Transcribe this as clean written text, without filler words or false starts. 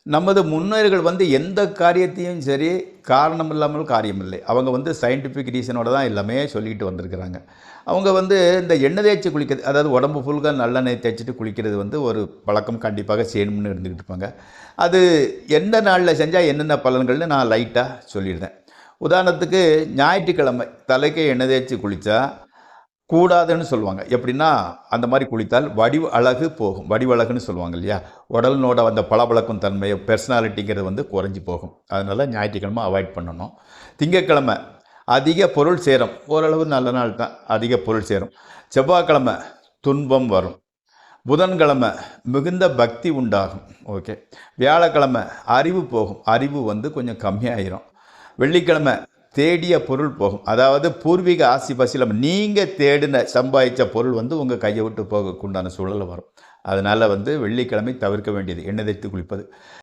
நமது முன்னோர்கள் வந்து எந்த காரியத்தையும் சரி காரணம் இல்லாமல் காரியம் இல்லை. அவங்க வந்து சயின்டிஃபிக் ரீசனோட தான் எல்லாமே சொல்லிட்டு வந்திருக்கிறாங்க. அவங்க வந்து இந்த எண்ணெய் தேய்ச்சி குளிக்கிறது, அதாவது உடம்பு ஃபுல்கா நல்லெண்ணெய் தேய்ச்சிட்டு குளிக்கிறது வந்து ஒரு பழக்கம் கண்டிப்பாக செய்யணும்னு இருந்துக்கிட்டு இருப்பாங்க. அது எந்த நாளில் செஞ்சால் என்னென்ன பலன்கள்னு நான் லைட்டாக சொல்லிடுறேன். உதாரணத்துக்கு ஞாயிற்றுக்கிழமை தலைக்கு எண்ணெய் தேய்ச்சி குளித்தா கூடாதுன்னு சொல்லுவாங்க. எப்படின்னா, அந்த மாரி குளித்தால் வடிவு அழகு போகும். வடிவழகுன்னு சொல்லுவாங்க இல்லையா? உடலினோட அந்த பளபளக்கும் தன்மை, பெர்சனாலிட்டிங்கிறது வந்து குறைஞ்சு போகும். அதனால ஞாயிற்றுக்கிழமை அவாய்ட் பண்ணணும். திங்கட்கிழமை அதிக பொருள் சேரும். ஓரளவு நல்ல நாள் தான். அதிக பொருள் சேரும். செவ்வாய்க்கிழமை துன்பம் வரும். புதன்கிழமை மிகுந்த பக்தி உண்டாகும். ஓகே. வியாழக்கிழமை அறிவு போகும். அறிவு வந்து கொஞ்சம் கம்மியாயிரும். வெள்ளிக்கிழமை தேடிய பொருள் போகும். அதாவது பூர்வீக ஆசி பசிலம் நீங்கள் தேடின சம்பாதிச்ச பொருள் வந்து உங்கள் கையை விட்டு போகக்குண்டான சூழல் வரும். அதனால் வந்து வெள்ளிக்கிழமை தவிர்க்க வேண்டியது எண்ணெய் தேய்த்து குளிப்பது.